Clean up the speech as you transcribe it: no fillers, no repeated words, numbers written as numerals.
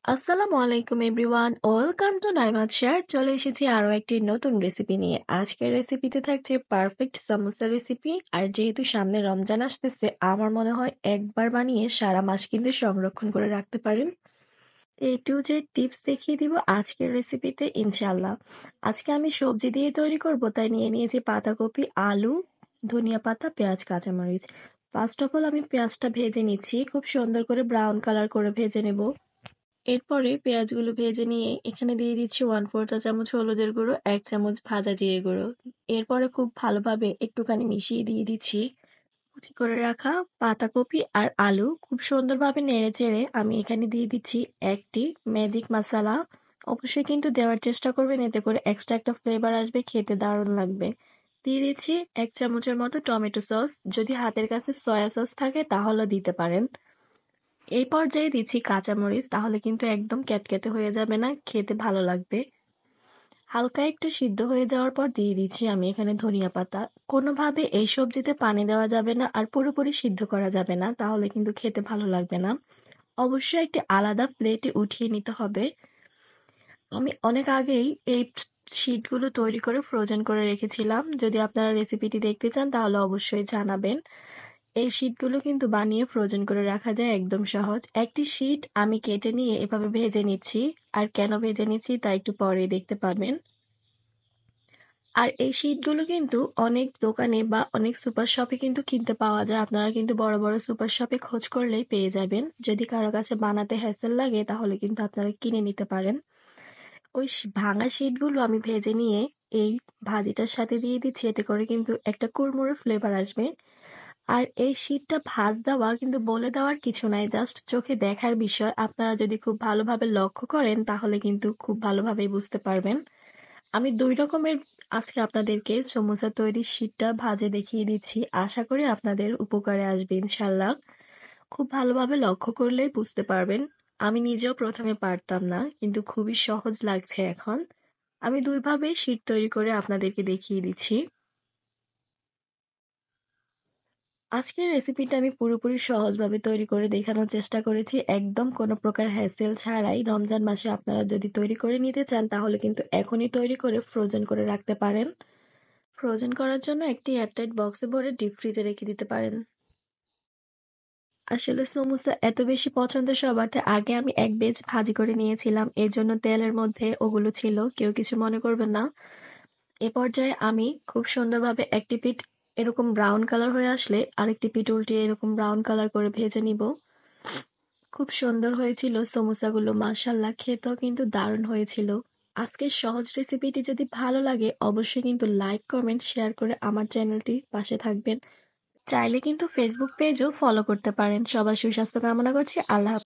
আসসালামু আলাইকুম everyone, welcome to Naimat share. চলে এসেছি আরো একটি নতুন রেসিপি নিয়ে। আজকের রেসিপিতে থাকছে পারফেক্ট সামোসা রেসিপি। আর যেহেতু সামনে রমজান আসতেছে, আমার মনে হয় একবার বানিয়ে সারা মাস কিন্তু সংরক্ষণ করে রাখতে পারেন। A to Z টিপস দেখিয়ে দিব আজকের রেসিপিতে ইনশাল্লাহ। আজকে আমি সবজি দিয়ে তৈরি করব, তাই নিয়ে নিয়েছি পাতাকপি, আলু, ধনিয়া পাতা, পেঁয়াজ, কাঁচামরিচ। ফার্স্ট অফ অল আমি পেঁয়াজটা ভেজে নিচ্ছি, খুব সুন্দর করে ব্রাউন কালার করে ভেজে নেব। এরপরে পেঁয়াজগুলো ভেজে নিয়ে এখানে দিয়ে দিচ্ছি 1/4 চা চামচ হলুদের গুঁড়ো, 1 চামচ ভাজা জিরে গুঁড়ো। এরপরে খুব ভালোভাবে একটুখানি মিশিয়ে দিয়ে দিচ্ছি কুচি করে রাখা পাতাকপি আর আলু। খুব সুন্দরভাবে নেড়ে চেড়ে আমি এখানে দিয়ে দিচ্ছি একটি ম্যাজিক মশলা। অবশ্যই কিন্তু দেওয়ার চেষ্টা করবেন, এতে করে এক্সট্রা একটা ফ্লেভার আসবে, খেতে দারুণ লাগবে। দিয়ে দিচ্ছি 1 চামচের মতো টমেটো সস। যদি হাতের কাছে সয়া সস থাকে তাহলে দিতে পারেন। এই পর্যায়ে দিচ্ছি কাঁচামরিচ, তাহলে কিন্তু একদম ক্যাতক্যাতে হয়ে যাবে না, খেতে ভালো লাগবে। হালকা একটু সিদ্ধ হয়ে যাওয়ার পর দিয়ে দিচ্ছি আমি এখানে ধনিয়া পাতা। কোনোভাবে এই সবজিতে পানি দেওয়া যাবে না আর পুরোপুরি সিদ্ধ করা যাবে না, তাহলে কিন্তু খেতে ভালো লাগবে না। অবশ্যই একটি আলাদা প্লেটে উঠিয়ে নিতে হবে। আমি অনেক আগেই এই শিটগুলো তৈরি করে ফ্রোজেন করে রেখেছিলাম। যদি আপনারা রেসিপিটি দেখতে চান তাহলে অবশ্যই জানাবেন। এই শিটগুলো কিন্তু বানিয়ে ফ্রোজেন করে রাখা যায়, একদম সহজ। একটি শিট আমি কেটে নিয়ে এভাবে ভেজে নিচ্ছি। আর কেন ভেজে নিচ্ছি তা একটু পরেই দেখতে পাবেন। আর এই শিটগুলো কিন্তু অনেক দোকানে বা অনেক সুপার শপে কিন্তু কিনতে পাওয়া যায়। আপনারা কিন্তু বড় বড় সুপার শপে খোঁজ করলেই পেয়ে যাবেন। যদি কারো কাছে বানাতে হ্যাসেল লাগে তাহলে কিন্তু আপনারা কিনে নিতে পারেন। ওই ভাঙা শিটগুলো আমি ভেজে নিয়ে এই ভাজিটার সাথে দিয়ে দিচ্ছি, এতে করে কিন্তু একটা কুড়মুড়ে ফ্লেভার আসবে। আর এই শীটটা ভাঁজ দেওয়া কিন্তু বলে দেওয়ার কিছু নাই, জাস্ট চোখে দেখার বিষয়। আপনারা যদি খুব ভালোভাবে লক্ষ্য করেন তাহলে কিন্তু খুব ভালোভাবেই বুঝতে পারবেন। আমি ২ রকমের আজকে আপনাদেরকে সমোসা তৈরির শীটটা ভাজে দেখিয়ে দিচ্ছি। আশা করি আপনাদের উপকারে আসবে ইনশাল্লাহ। খুব ভালোভাবে লক্ষ্য করলেই বুঝতে পারবেন। আমি নিজেও প্রথমে পারতাম না, কিন্তু খুবই সহজ লাগছে এখন। আমি ২ ভাবেই শীট তৈরি করে আপনাদেরকে দেখিয়ে দিচ্ছি। আজকের রেসিপিটা আমি পুরোপুরি সহজভাবে তৈরি করে দেখানোর চেষ্টা করেছি, একদম কোনো প্রকার হ্যাসেল ছাড়াই। রমজান মাসে আপনারা যদি তৈরি করে নিতে চান তাহলে কিন্তু এখনই তৈরি করে ফ্রোজেন করে রাখতে পারেন। ফ্রোজেন করার জন্য একটি এয়ারটাইট বক্সে ভরে ডিপ ফ্রিজে রেখে দিতে পারেন। আসলে সমুচা এত বেশি পছন্দ সবার, তাই আগে আমি এক বেচ ভাজি করে নিয়েছিলাম, এর জন্য তেলের মধ্যে ওগুলো ছিল, কেউ কিছু মনে করবেন না। এ পর্যায়ে আমি খুব সুন্দরভাবে একটি পিঠ এরকম ব্রাউন কালার হয়ে আসলে আরেকটি পিঠ উল্টিয়ে এরকম ব্রাউন কালার করে ভেজে নিব। খুব সুন্দর হয়েছিল সমোসাগুলো, মাশাআল্লাহ, খেতেও কিন্তু দারুণ হয়েছিল। আজকের সহজ রেসিপিটি যদি ভালো লাগে অবশ্যই কিন্তু লাইক, কমেন্ট, শেয়ার করে আমার চ্যানেলটি পাশে থাকবেন। চাইলে কিন্তু ফেসবুক পেজও ফলো করতে পারেন। সবার সুস্বাস্থ্য কামনা করছি। আল্লাহ হাফেজ।